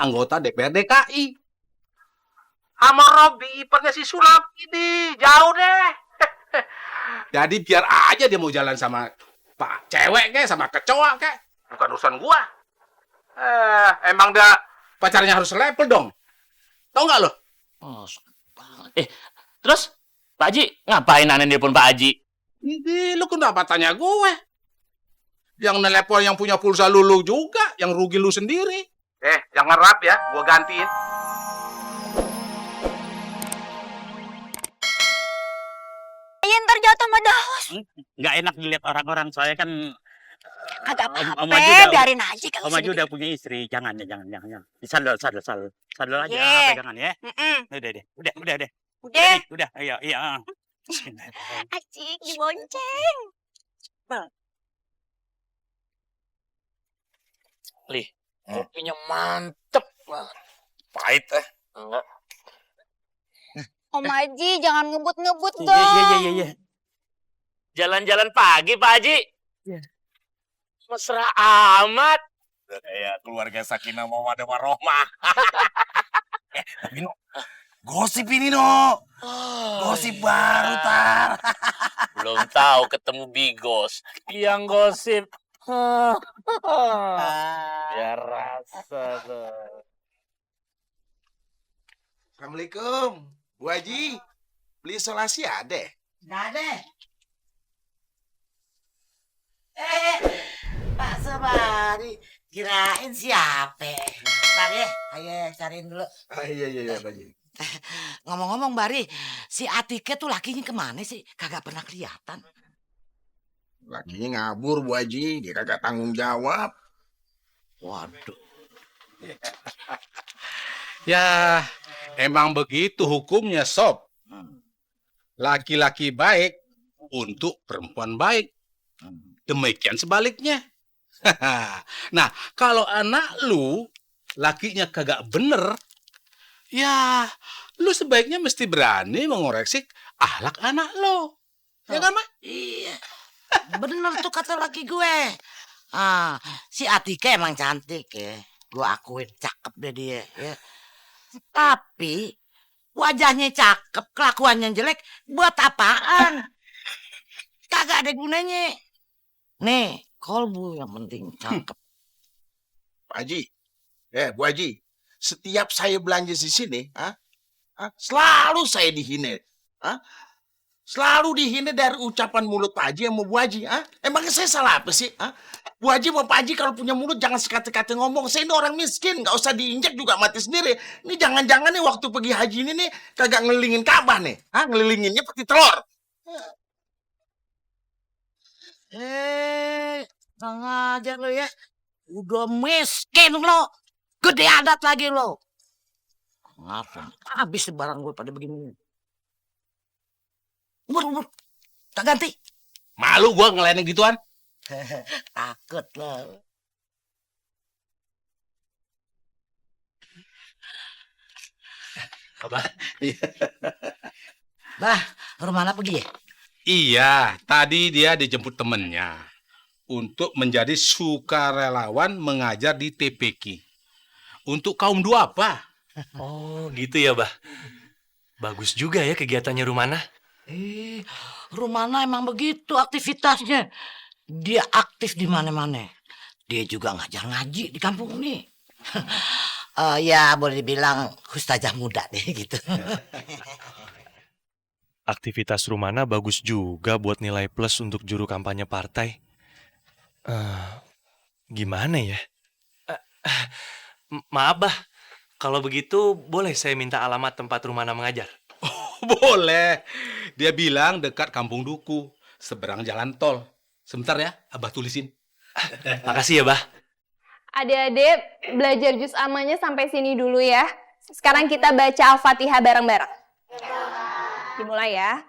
anggota DPRD DKI. Sama Robi, iparnya si Sulam ini. Jauh deh. Jadi biar aja dia mau jalan sama pak cewek kek, sama kecoa kek. Bukan urusan gua. Emang dah Pacarnya harus level dong. Tahu nggak lo? Oh, terus Pak Haji ngapain aneh nelpon Pak Haji? Ini lu kenapa tanya gue? Yang nelepon yang punya pulsa lu juga, yang rugi lu sendiri. jangan rap ya, gua gantiin. Ntar jatuh sama daus. Nggak enak dilihat orang-orang, soalnya kan Kagak Om apa-apa, Haji biarin aja kalau Om Haji udah punya istri. Jangan. Sadel aja, Yeah. pegangan ya. Udah deh. Udah. Iya. Asik dibonceng. Lih, kopinya mantep banget. Pahit Enggak. Om Haji, jangan ngebut-ngebut dong. Iya. Jalan-jalan pagi Pak Haji. Mesra amat. Kayak keluarga Sakinah Mawaddah Warohmah. Tapi no, gosip ini no. Gosip baru tar. Belum tahu ketemu Bigos yang gosip. Biar rasa tuh. Assalamualaikum, Bu Haji. Beli isolasi ada? Nggak ada. Pak Sobari, kirain siapa? Ntar ya, ayo cariin dulu. Iya, Pak Haji. Ngomong-ngomong, Bari, si Atike tuh lakinya kemana sih? Kagak pernah kelihatan. Lakinya ngabur, Bu Haji. Dia kagak tanggung jawab. Waduh. Ya, emang begitu hukumnya, Sob. Laki-laki baik untuk perempuan baik. Demikian sebaliknya. Nah, kalau anak lu lakinya kagak bener, ya lu sebaiknya mesti berani mengoreksi akhlak anak lo. Ya kan, Mak? Iya. Bener tuh kata laki gue. Si Atike emang cantik ya. Gue akuin cakep deh dia ya. Tapi wajahnya cakep, kelakuannya jelek, buat apaan? Kagak ada gunanya. Nih, kolbu yang penting cakep. Pak Haji. Bu Haji. Setiap saya belanja di sini, selalu saya dihina. Selalu dihina dari ucapan mulut Pak Haji sama Bu Haji. Emangnya saya salah apa sih? Bu Haji sama Pak Haji kalau punya mulut jangan sekata-kata ngomong. Saya ini orang miskin, nggak usah diinjak juga mati sendiri. Ini jangan-jangan nih waktu pergi haji ini nih kagak ngelilingin Ka'bah nih. Ngelilinginnya pakai telur. Nggak ngajar lo ya. Udah miskin lo. Gede adat lagi lo. Ngapa? Habis barang gue pada begini. Ubur. Tak ganti. Malu gua ngelayanin gituan. Takut lo. Apa? Bah, Rumana pergi ya? Iya, tadi dia dijemput temennya untuk menjadi sukarelawan mengajar di TPQ. Untuk kaum duafa. Oh, gitu ya, Bah. Bagus juga ya kegiatannya Rumana. Rumana emang begitu aktivitasnya. Dia aktif di mana-mana. Dia juga ngajar ngaji di kampung ini. Ya boleh dibilang ustazah muda deh gitu. Aktivitas Rumana bagus juga buat nilai plus untuk juru kampanye partai. Gimana ya? Maaf, Bah. Kalau begitu boleh saya minta alamat tempat Rumana mengajar? Boleh. Dia bilang dekat Kampung Duku, seberang jalan tol. Sebentar ya, Abah tulisin. Makasih ya, Bah. Adik-adik, belajar juz amanya sampai sini dulu ya. Sekarang kita baca Al-Fatihah bareng-bareng. Dimulai ya.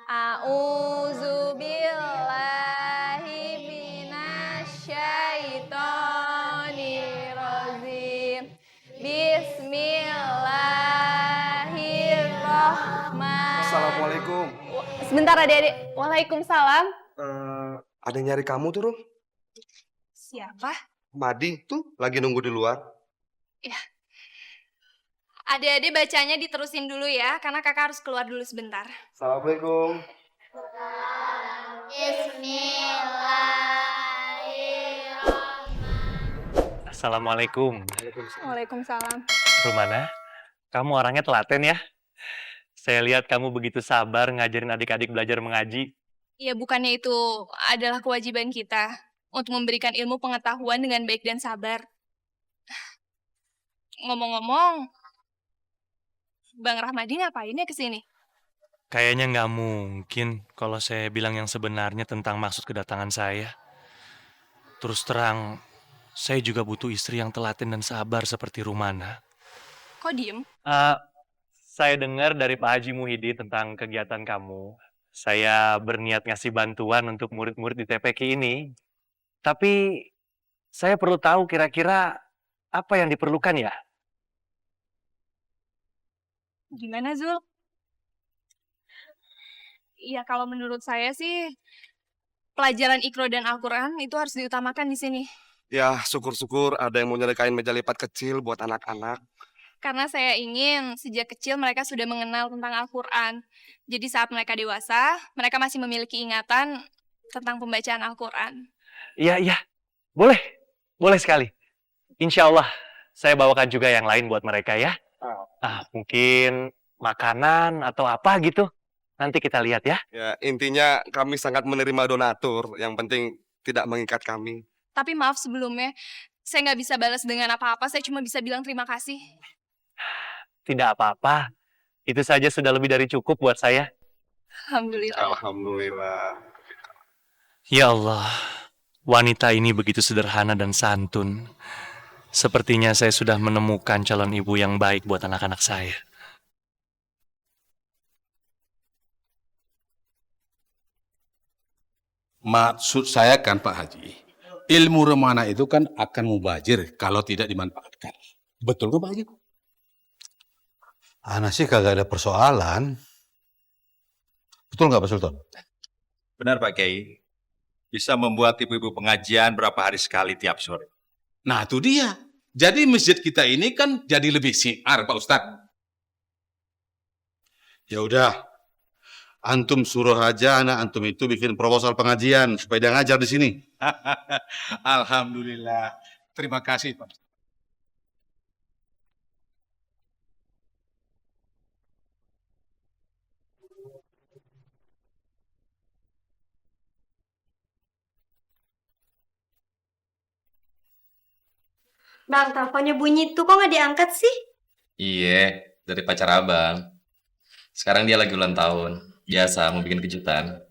A'udzubillahi minasyaitonirrajim. Bismillahirrahmanirrahim. Assalamualaikum. Sebentar adik-adik. Waalaikumsalam. Ada yang nyari kamu tuh, Rum. Siapa? Madi tuh lagi nunggu di luar. Ya, Adik-adik bacanya diterusin dulu ya, karena kakak harus keluar dulu sebentar. Assalamualaikum. Assalamualaikum. Waalaikumsalam. Rumana, kamu orangnya telaten ya. Saya lihat kamu begitu sabar ngajarin adik-adik belajar mengaji. Ya bukannya itu adalah kewajiban kita untuk memberikan ilmu pengetahuan dengan baik dan sabar. Ngomong-ngomong, Bang Rahmadi ngapain ya kesini? Kayaknya nggak mungkin kalau saya bilang yang sebenarnya tentang maksud kedatangan saya. Terus terang, saya juga butuh istri yang telaten dan sabar seperti Rumana. Kok diem? Saya dengar dari Pak Haji Muhyiddin tentang kegiatan kamu. Saya berniat ngasih bantuan untuk murid-murid di TPQ ini. Tapi saya perlu tahu kira-kira apa yang diperlukan ya? Gimana, Zul? Iya, kalau menurut saya sih pelajaran Iqra dan Al-Quran itu harus diutamakan di sini. Ya, syukur-syukur ada yang mau nyediain meja lipat kecil buat anak-anak. Karena saya ingin sejak kecil mereka sudah mengenal tentang Al-Quran. Jadi saat mereka dewasa, mereka masih memiliki ingatan tentang pembacaan Al-Quran. Iya. Boleh sekali. Insya Allah, saya bawakan juga yang lain buat mereka ya. Mungkin makanan atau apa gitu. Nanti kita lihat ya. Ya, intinya kami sangat menerima donatur. Yang penting tidak mengikat kami. Tapi maaf sebelumnya, saya nggak bisa balas dengan apa-apa. Saya cuma bisa bilang terima kasih. Tidak apa-apa. Itu saja sudah lebih dari cukup buat saya. Alhamdulillah. Alhamdulillah. Ya Allah, wanita ini begitu sederhana dan santun. Sepertinya saya sudah menemukan calon ibu yang baik buat anak-anak saya. Maksud saya kan Pak Haji, ilmu Rumana itu kan akan mubazir kalau tidak dimanfaatkan. Betul tuh Pak Haji? Anak sih kagak ada persoalan. Betul nggak Pak Sultan? Benar Pak Kiai. Bisa membuat ibu-ibu pengajian berapa hari sekali tiap sore. Nah itu dia. Jadi masjid kita ini kan jadi lebih siar Pak Ustadz. Ya udah, antum suruh aja anak antum itu bikin proposal pengajian supaya dia ngajar di sini. Alhamdulillah. Terima kasih Pak. Bang, teleponnya bunyi tuh, kok nggak diangkat sih? Iya, dari pacar abang. Sekarang dia lagi ulang tahun. Biasa, mau bikin kejutan.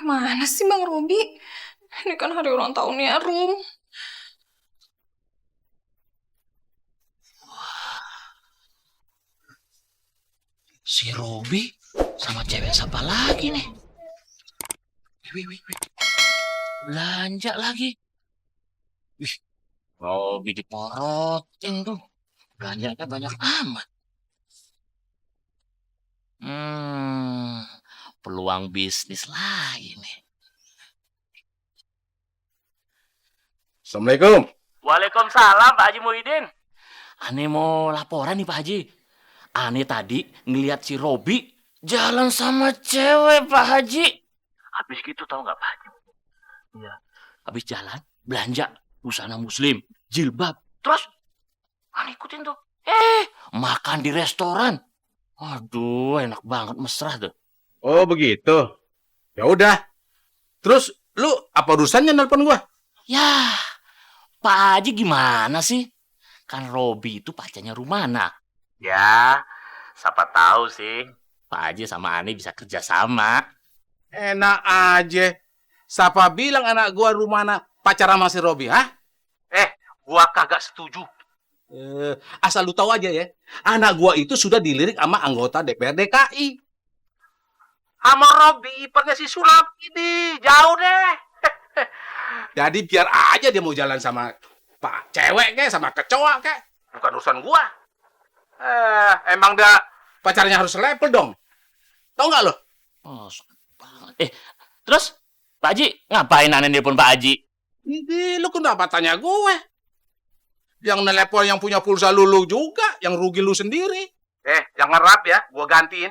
Kemana sih Bang Robi? Ini kan hari ulang tahunnya Rum. Si Robi sama cewek siapa lagi nih? Wih. Belanja lagi. Wih, Robi diporotin tuh. Belanjanya banyak amat. Peluang bisnis lagi nih. Assalamualaikum. Waalaikumsalam Pak Haji Muhyiddin. Ane mau laporan nih Pak Haji. Ane tadi ngelihat si Robi jalan sama cewek Pak Haji. Habis gitu tahu nggak Pak Haji? Iya. Habis jalan belanja busana muslim, jilbab. Terus Ane ikutin tuh. Makan di restoran. Aduh, enak banget, mesra tuh. Oh begitu. Ya udah. Terus lu apa urusannya nelpon gua? Ya, Pak Haji gimana sih? Kan Robi itu pacarnya Rumana. Ya, siapa tahu sih Pak Haji sama Ani bisa kerja sama. Enak aja. Siapa bilang anak gua Rumana pacaran sama si Robi, hah? Gua kagak setuju. Asal lu tahu aja ya, anak gua itu sudah dilirik sama anggota DPR DKI. Sama Robi, iparnya si Sulam ini. Jauh deh. Jadi biar aja dia mau jalan sama pak cewek kek, sama kecoa kek. Bukan urusan gua. Emang dah pacarnya harus level dong. Tahu nggak lo? Oh, terus Pak Haji ngapain Ani nelpon Pak Haji? Ini lu kenapa tanya gue? Yang nelepon yang punya pulsa lu juga, yang rugi lu sendiri. Jangan rap ya, gua gantiin.